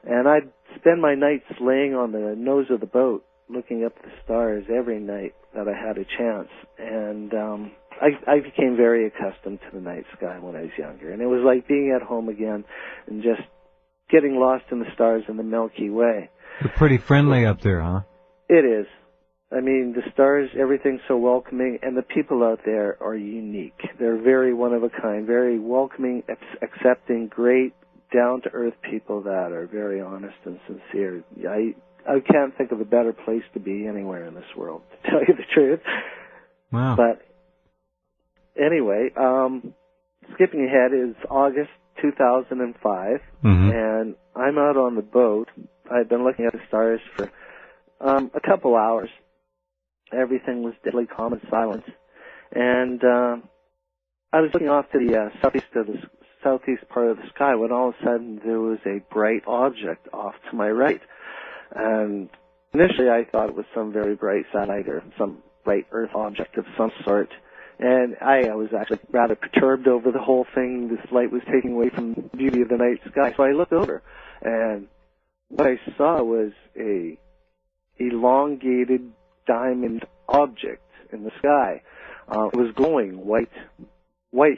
And I'd spend my nights laying on the nose of the boat, looking up at the stars every night that I had a chance. And I became very accustomed to the night sky when I was younger. And it was like being at home again and just getting lost in the stars in the Milky Way. You're pretty friendly up there, huh? It is. I mean, the stars, everything's so welcoming, and the people out there are unique. They're very one of a kind, very welcoming, accepting, great, down-to-earth people that are very honest and sincere. I can't think of a better place to be anywhere in this world, to tell you the truth. Wow. But anyway, skipping ahead is August 2005, and I'm out on the boat. I've been looking at the stars for a couple hours. Everything was deadly calm and silent. And I was looking off to the southeast part of the sky when all of a sudden there was a bright object off to my right. And initially I thought it was some very bright satellite or some bright Earth object of some sort. And I was actually rather perturbed over the whole thing. This light was taking away from the beauty of the night sky. So I looked over, and what I saw was a elongated diamond object in the sky. It was glowing white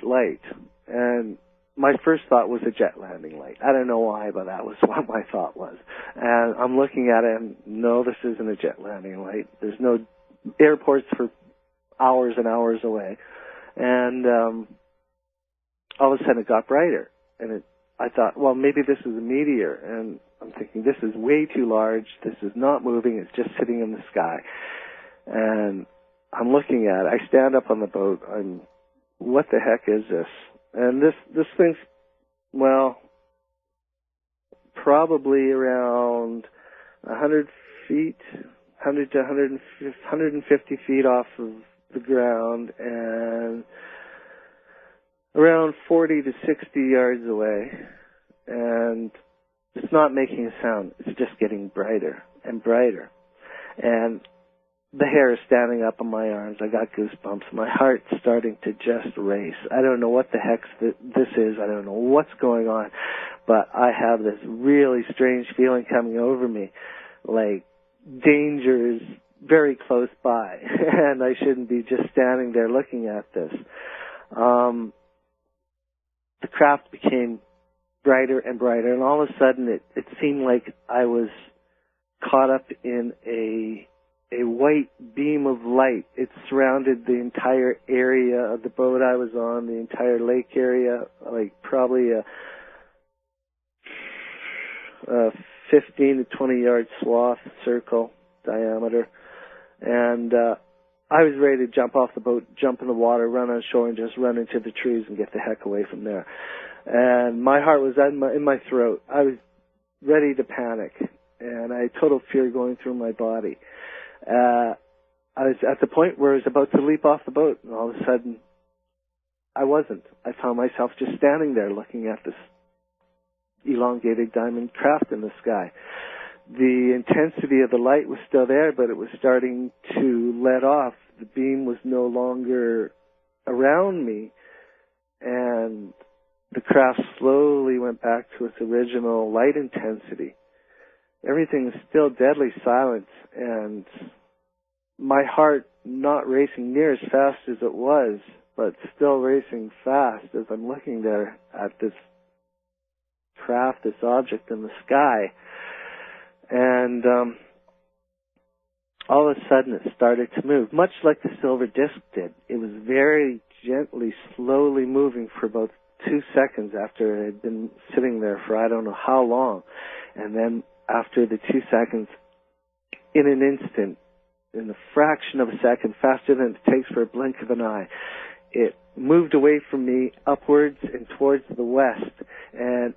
light. And my first thought was a jet landing light. I don't know why, but that was what my thought was. And I'm looking at it, and no, this isn't a jet landing light. There's no airports for hours and hours away. And all of a sudden it got brighter. And I thought, well, maybe this is a meteor. And I'm thinking, this is way too large. This is not moving. It's just sitting in the sky. And I'm looking at it. I stand up on the boat. What the heck is this? And this thing's, well, probably around 100 feet, 100 to 150 feet off of the ground, and around 40 to 60 yards away. And it's not making a sound. It's just getting brighter and brighter. And the hair is standing up on my arms. I got goosebumps. My heart's starting to just race. I don't know what the heck this is. I don't know what's going on. But I have this really strange feeling coming over me, like danger is very close by, and I shouldn't be just standing there looking at this. The craft became brighter and brighter, and all of a sudden it seemed like I was caught up in a white beam of light. It surrounded the entire area of the boat I was on, the entire lake area, like probably a 15 to 20 yard swath circle diameter. And I was ready to jump off the boat, jump in the water, run on shore, and just run into the trees and get the heck away from there. And my heart was in my throat. I was ready to panic, and I had total fear going through my body. I was at the point where I was about to leap off the boat, and all of a sudden, I wasn't. I found myself just standing there looking at this elongated diamond craft in the sky. The intensity of the light was still there, but it was starting to let off. The beam was no longer around me, and the craft slowly went back to its original light intensity. Everything was still deadly silent, and my heart not racing near as fast as it was, but still racing fast as I'm looking there at this craft, this object in the sky. And all of a sudden it started to move, much like the silver disc did. It was very gently, slowly moving for about 2 seconds after it had been sitting there for I don't know how long. And then after the 2 seconds, in an instant, in the fraction of a second, faster than it takes for a blink of an eye, it moved away from me upwards and towards the west, and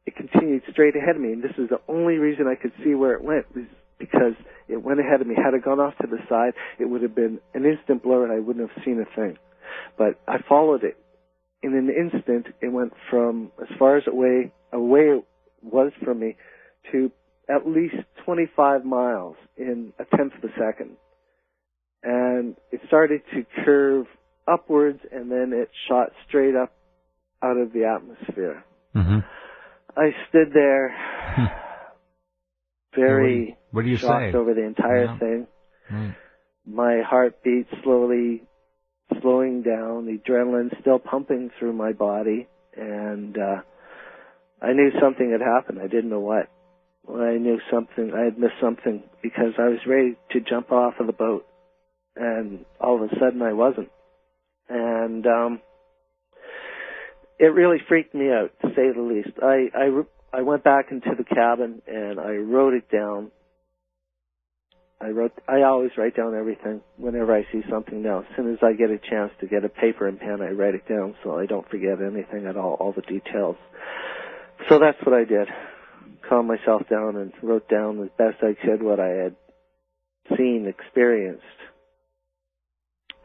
it continued straight ahead of me. And this is the only reason I could see where it went, was because it went ahead of me. Had it gone off to the side, it would have been an instant blur and I wouldn't have seen a thing. But I followed it. In an instant, it went from as far as away it was from me to at least 25 miles in a tenth of a second. And it started to curve upwards, and then it shot straight up out of the atmosphere. Mm-hmm. I stood there very what do you shocked say? over the entire thing. Right. My heartbeat slowly slowing down, the adrenaline still pumping through my body, and I knew something had happened. I didn't know what. I knew something. I had missed something because I was ready to jump off of the boat, and all of a sudden I wasn't. And it really freaked me out, to say the least. I went back into the cabin and I wrote it down. I always write down everything whenever I see something now. As soon as I get a chance to get a paper and pen, I write it down so I don't forget anything at all the details. So that's what I did. Calmed myself down and wrote down as best I could what I had seen, experienced.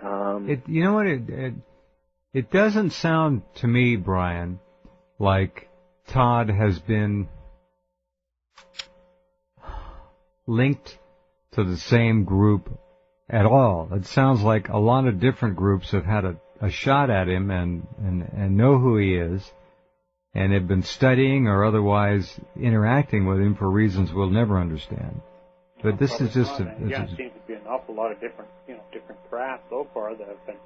You know what? It doesn't sound to me, Brian, like Todd has been linked to the same group at all. It sounds like a lot of different groups have had a shot at him and know who he is, and have been studying or otherwise interacting with him for reasons we'll never understand. But this is just it seems to be an awful lot of different craft so far that have been,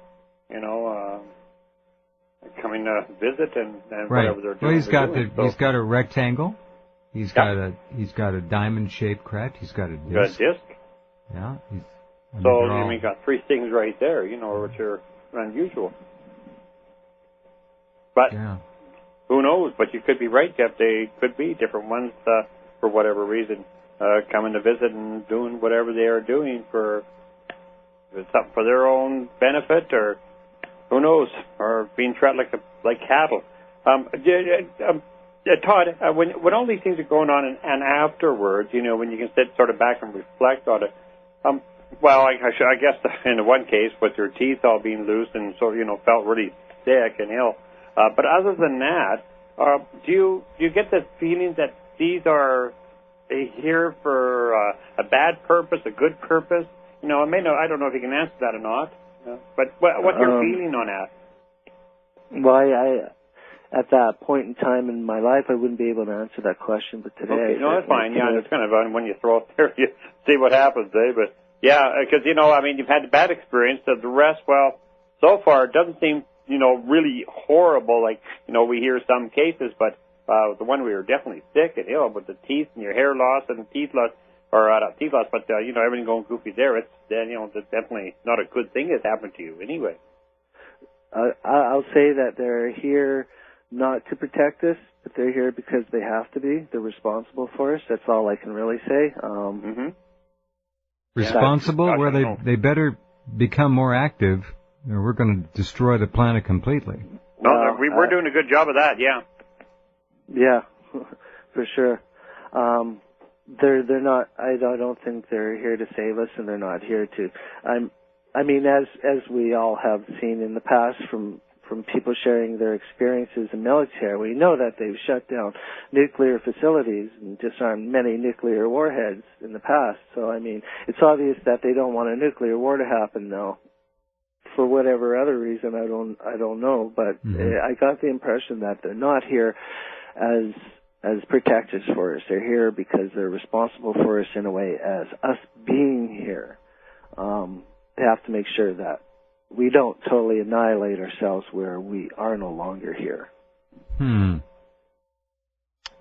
coming to visit and right. Whatever they're doing. Well, he's got a rectangle. He's got a diamond-shaped craft. He's got a disc. Got a disc. Yeah. You got three things right there, which are unusual. But who knows? But you could be right, Jeff. They could be different ones for whatever reason coming to visit and doing whatever they are doing for something for their own benefit, or who knows, or being treated like cattle. Todd, when all these things are going on and afterwards, when you can sit sort of back and reflect on it, I guess in the one case with your teeth all being loose and so felt really sick and ill. But other than that, do you get the feeling that these are here for a bad purpose, a good purpose? I don't know if you can answer that or not. But what's your feeling on that? Well, I at that point in time in my life, I wouldn't be able to answer that question. But today, okay, no, that's fine. Yeah, it's kind of fun when you throw it there, you see what happens, eh? But yeah, because you've had the bad experience. The rest, well, so far it doesn't seem really horrible. Like we hear some cases, but the one we were definitely sick and ill with the teeth and your hair loss and teeth loss, or not teeth loss, but everything going goofy there. It's that's definitely not a good thing that's happened to you anyway. I'll say that they're here not to protect us, but they're here because they have to be. They're responsible for us. That's all I can really say. Responsible? Well, they better become more active, or we're going to destroy the planet completely. No, we're doing a good job of that, yeah. Yeah, for sure. They're not. I don't think they're here to save us, and they're not here to. As we all have seen in the past from people sharing their experiences in military, we know that they've shut down nuclear facilities and disarmed many nuclear warheads in the past. So, it's obvious that they don't want a nuclear war to happen now. For whatever other reason, I don't know. But I got the impression that they're not here as protectors for us. They're here because they're responsible for us in a way as us being here. They have to make sure that we don't totally annihilate ourselves where we are no longer here.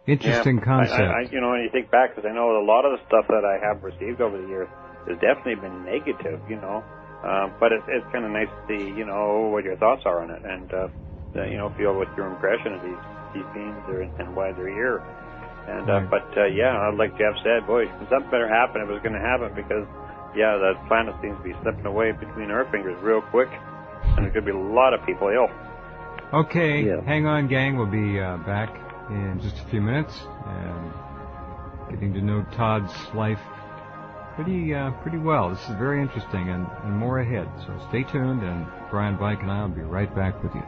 Interesting concept. When you think back, because I know a lot of the stuff that I have received over the years has definitely been negative, but it's kind of nice to see, what your thoughts are on it, and feel what your impression of these beings are and why they're here. And like Jeff said, boy, something better happen if it was going to happen, because the planet seems to be slipping away between our fingers real quick, and there's going to be a lot of people ill. Okay, hang on, gang. We'll be back in just a few minutes, and getting to know Todd's life pretty well. This is very interesting, and more ahead. So stay tuned, and Brian, Vike, and I will be right back with you.